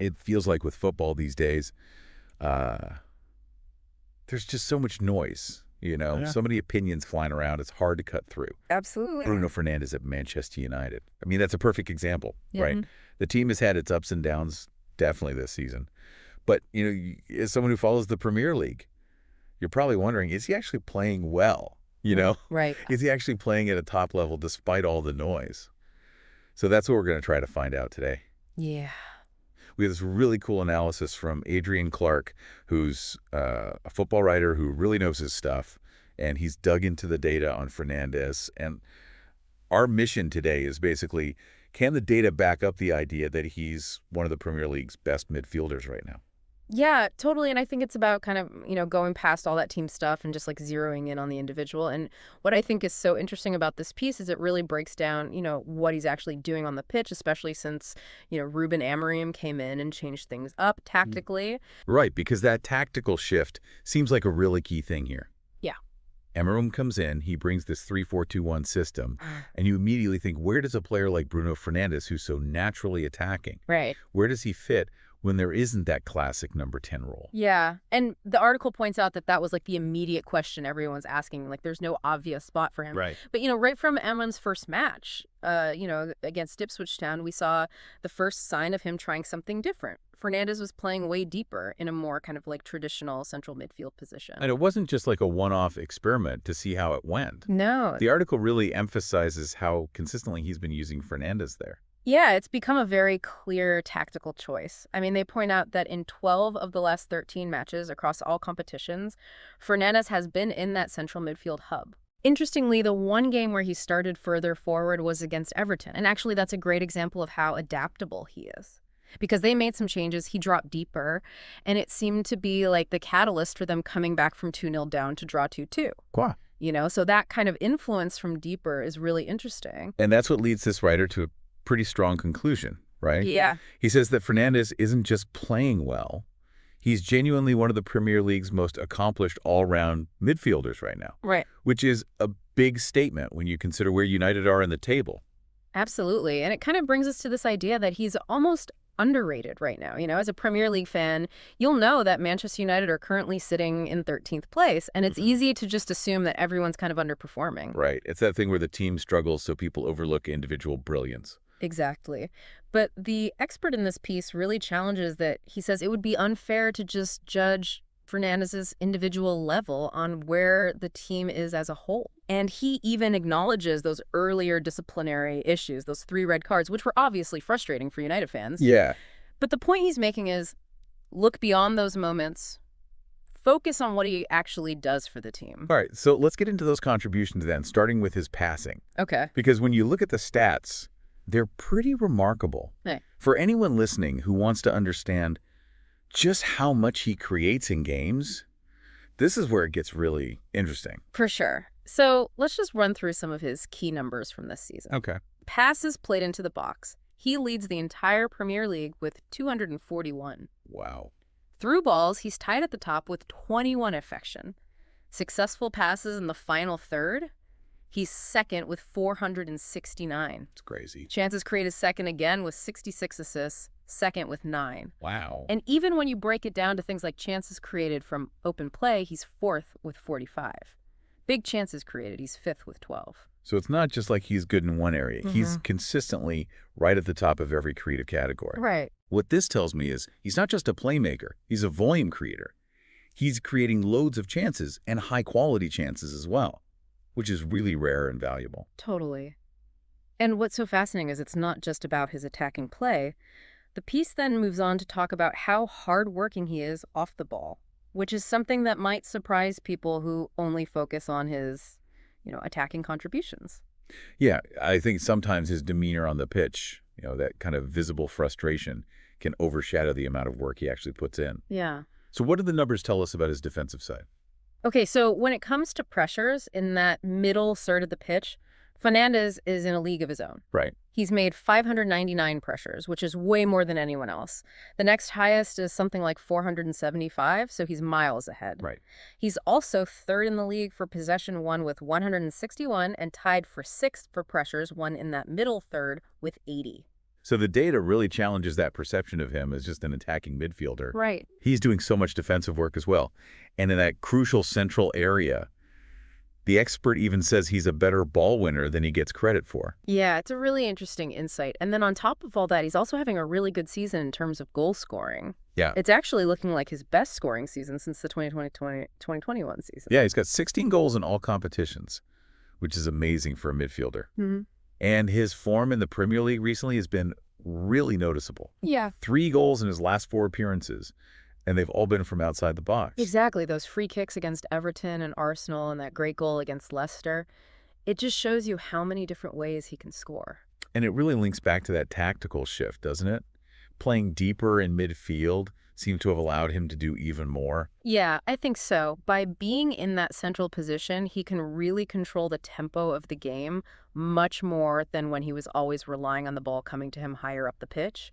It feels like with football these days, there's just so much noise, Yeah. so many opinions flying around. It's hard to cut through. Absolutely. Bruno Fernandes at Manchester United. I mean, that's a perfect example, Yeah. right? The team has had its ups and downs definitely this season. But, as someone who follows the Premier League, you're probably wondering, is he actually playing well? Right. Is he actually playing at a top level despite all the noise? So that's what we're going to try to find out today. Yeah. We have this really cool analysis from Adrian Clark, who's a football writer who really knows his stuff, and he's dug into the data on Fernandes. And our mission today is basically, can the data back up the idea that he's one of the Premier League's best midfielders right now? Yeah, totally. And I think it's about kind of, going past all that team stuff and just like zeroing in on the individual. And what I think is so interesting about this piece is it really breaks down, what he's actually doing on the pitch, especially since, Ruben Amorim came in and changed things up tactically. Right, because that tactical shift seems like a really key thing here. Yeah. Amorim comes in, he brings this 3-4-2-1 system, and you immediately think, where does a player like Bruno Fernandes, who's so naturally attacking, Right. where does he fit when there isn't that classic number 10 role? Yeah. And the article points out that was like the immediate question everyone's asking. Like there's no obvious spot for him. Right. But, right from Amorim's first match, against Ipswich Town, we saw the first sign of him trying something different. Fernandes was playing way deeper in a more kind of like traditional central midfield position. And it wasn't just like a one-off experiment to see how it went. No. The article really emphasizes how consistently he's been using Fernandes there. Yeah, it's become a very clear tactical choice. I mean, they point out that in 12 of the last 13 matches across all competitions, Fernandes has been in that central midfield hub. Interestingly, the one game where he started further forward was against Everton. And actually, that's a great example of how adaptable he is. Because they made some changes, he dropped deeper, and it seemed to be like the catalyst for them coming back from 2-0 down to draw 2-2. Wow. So that kind of influence from deeper is really interesting. And that's what leads this writer to a pretty strong conclusion, right? Yeah. He says that Fernandes isn't just playing well. He's genuinely one of the Premier League's most accomplished all-round midfielders right now. Right. Which is a big statement when you consider where United are in the table. Absolutely. And it kind of brings us to this idea that he's almost underrated right now. As a Premier League fan, you'll know that Manchester United are currently sitting in 13th place, and it's easy to just assume that everyone's kind of underperforming. Right. It's that thing where the team struggles so people overlook individual brilliance. Exactly. But the expert in this piece really challenges that. He says it would be unfair to just judge Fernandes's individual level on where the team is as a whole. And he even acknowledges those earlier disciplinary issues, those 3 red cards, which were obviously frustrating for United fans. Yeah. But the point he's making is look beyond those moments, focus on what he actually does for the team. All right, so let's get into those contributions then, starting with his passing. Okay. Because when you look at the stats, they're pretty remarkable. Hey. For anyone listening who wants to understand just how much he creates in games, this is where it gets really interesting. For sure. So let's just run through some of his key numbers from this season. Okay. Passes played into the box. He leads the entire Premier League with 241. Wow. Through balls, he's tied at the top with 21 affection. Successful passes in the final third, he's second with 469. It's crazy. Chances created second again with 66 assists, second with 9. Wow. And even when you break it down to things like chances created from open play, he's 4th with 45. Big chances created, he's 5th with 12. So it's not just like he's good in one area. He's consistently right at the top of every creative category. Right. What this tells me is he's not just a playmaker, he's a volume creator. He's creating loads of chances and high-quality chances as well, which is really rare and valuable. Totally. And what's so fascinating is it's not just about his attacking play. The piece then moves on to talk about how hardworking he is off the ball, which is something that might surprise people who only focus on his, attacking contributions. Yeah, I think sometimes his demeanor on the pitch, that kind of visible frustration can overshadow the amount of work he actually puts in. Yeah. So what do the numbers tell us about his defensive side? Okay, so when it comes to pressures in that middle third of the pitch, Fernandes is in a league of his own. Right. He's made 599 pressures, which is way more than anyone else. The next highest is something like 475, so he's miles ahead. Right. He's also third in the league for possession won with 161 and tied for 6th for pressures won in that middle third with 80. So the data really challenges that perception of him as just an attacking midfielder. Right. He's doing so much defensive work as well. And in that crucial central area, the expert even says he's a better ball winner than he gets credit for. Yeah, it's a really interesting insight. And then on top of all that, he's also having a really good season in terms of goal scoring. Yeah. It's actually looking like his best scoring season since the 2020-2021 season. Yeah, he's got 16 goals in all competitions, which is amazing for a midfielder. And his form in the Premier League recently has been really noticeable. Yeah. 3 goals in his last 4 appearances, and they've all been from outside the box. Exactly. Those free kicks against Everton and Arsenal and that great goal against Leicester. It just shows you how many different ways he can score. And it really links back to that tactical shift, doesn't it? Playing deeper in midfield seemed to have allowed him to do even more. Yeah, I think so. By being in that central position, he can really control the tempo of the game much more than when he was always relying on the ball coming to him higher up the pitch.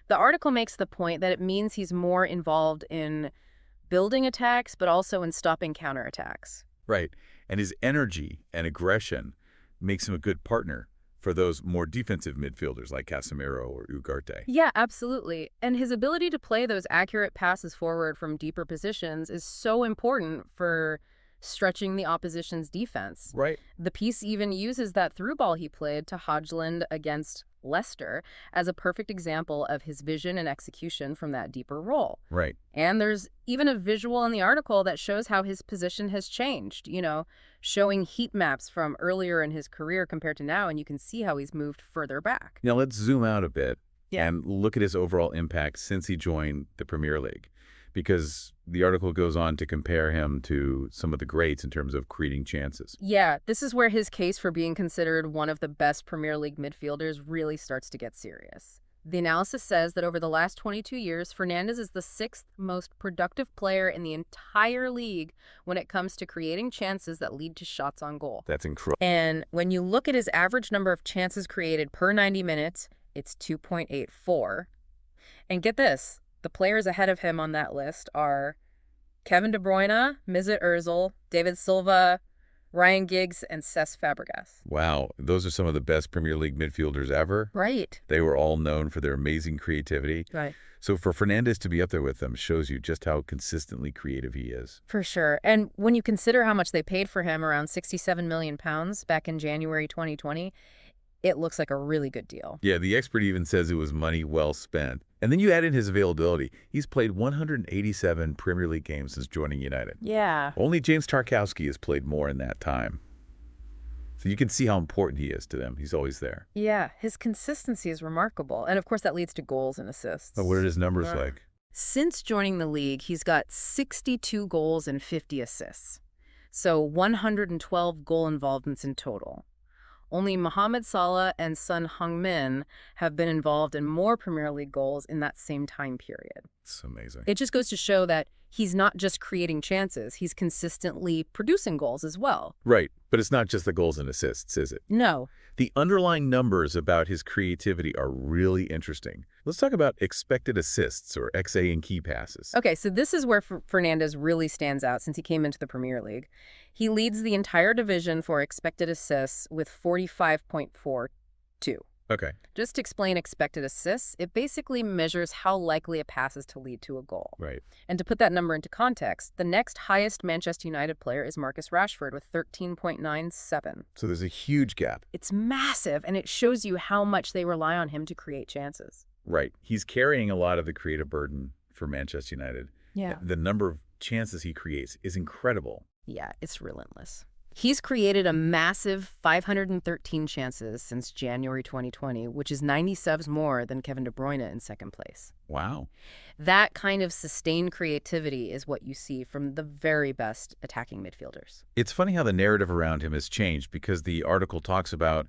The article makes the point that it means he's more involved in building attacks, but also in stopping counterattacks. Right. And his energy and aggression makes him a good partner for those more defensive midfielders like Casemiro or Ugarte. Yeah, absolutely. And his ability to play those accurate passes forward from deeper positions is so important for stretching the opposition's defense. Right. The piece even uses that through ball he played to Hodgland against Leicester as a perfect example of his vision and execution from that deeper role. Right. And there's even a visual in the article that shows how his position has changed, showing heat maps from earlier in his career compared to now, and you can see how he's moved further back. Now let's zoom out a bit Yeah. and look at his overall impact since he joined the Premier League, because the article goes on to compare him to some of the greats in terms of creating chances. Yeah, this is where his case for being considered one of the best Premier League midfielders really starts to get serious. The analysis says that over the last 22 years, Fernandes is the 6th most productive player in the entire league when it comes to creating chances that lead to shots on goal. That's incredible. And when you look at his average number of chances created per 90 minutes, it's 2.84. And get this, the players ahead of him on that list are Kevin De Bruyne, Mesut Ozil, David Silva, Ryan Giggs, and Cesc Fabregas. Wow, those are some of the best Premier League midfielders ever. Right. They were all known for their amazing creativity. Right. So for Fernandes to be up there with them shows you just how consistently creative he is. For sure. And when you consider how much they paid for him, around £67 million back in January 2020, it looks like a really good deal. Yeah, the expert even says it was money well spent. And then you add in his availability. He's played 187 Premier League games since joining United. Yeah. Only James Tarkowski has played more in that time. So you can see how important he is to them. He's always there. Yeah, his consistency is remarkable. And of course, that leads to goals and assists. But what are his numbers like? Since joining the league, he's got 62 goals and 50 assists. So 112 goal involvements in total. Only Mohamed Salah and Son Heung-min have been involved in more Premier League goals in that same time period. It's amazing. It just goes to show that he's not just creating chances, he's consistently producing goals as well. Right, but it's not just the goals and assists, is it? No. The underlying numbers about his creativity are really interesting. Let's talk about expected assists, or XA in key passes. Okay, so this is where Fernandes really stands out since he came into the Premier League. He leads the entire division for expected assists with 45.42. Okay. Just to explain expected assists, it basically measures how likely a pass is to lead to a goal. Right. And to put that number into context, the next highest Manchester United player is Marcus Rashford with 13.97. So there's a huge gap. It's massive, and it shows you how much they rely on him to create chances. Right. He's carrying a lot of the creative burden for Manchester United. Yeah. The number of chances he creates is incredible. Yeah, it's relentless. He's created a massive 513 chances since January 2020, which is 97 more than Kevin De Bruyne in second place. Wow. That kind of sustained creativity is what you see from the very best attacking midfielders. It's funny how the narrative around him has changed, because the article talks about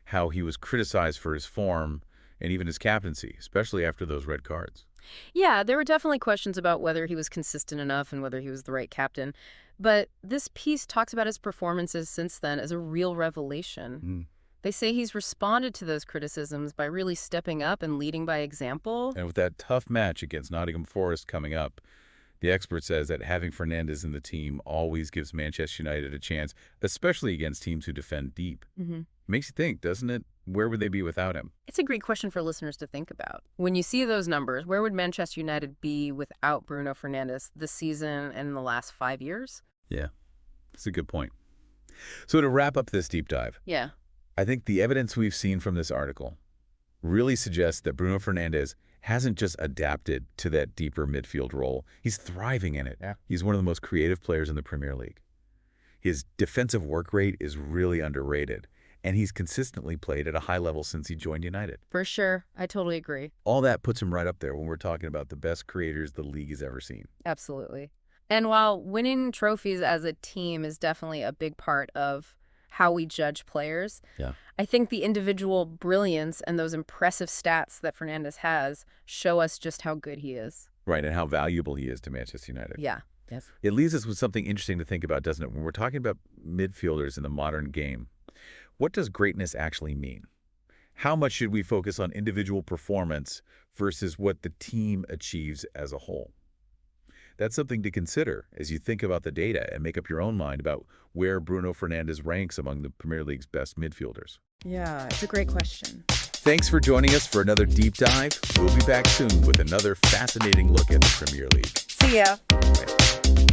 how he was criticized for his form and even his captaincy, especially after those red cards. Yeah, there were definitely questions about whether he was consistent enough and whether he was the right captain. But this piece talks about his performances since then as a real revelation. They say he's responded to those criticisms by really stepping up and leading by example. And with that tough match against Nottingham Forest coming up, The expert says that having Fernandes in the team always gives Manchester United a chance, especially against teams who defend deep. Makes you think, doesn't it? Where would they be without him? It's a great question for listeners to think about. When you see those numbers, where would Manchester United be without Bruno Fernandes this season and in the last 5 years? Yeah, that's a good point. So to wrap up this deep dive, Yeah. I think the evidence we've seen from this article really suggests that Bruno Fernandes hasn't just adapted to that deeper midfield role. He's thriving in it. Yeah. He's one of the most creative players in the Premier League. His defensive work rate is really underrated, and he's consistently played at a high level since he joined United. For sure. I totally agree. All that puts him right up there when we're talking about the best creators the league has ever seen. Absolutely. And while winning trophies as a team is definitely a big part of how we judge players, Yeah. I think the individual brilliance and those impressive stats that Fernandes has show us just how good he is. Right, and how valuable he is to Manchester United. Yeah. Yes. It leaves us with something interesting to think about, doesn't it? When we're talking about midfielders in the modern game, what does greatness actually mean? How much should we focus on individual performance versus what the team achieves as a whole? That's something to consider as you think about the data and make up your own mind about where Bruno Fernandes ranks among the Premier League's best midfielders. Yeah, it's a great question. Thanks for joining us for another deep dive. We'll be back soon with another fascinating look at the Premier League. See ya.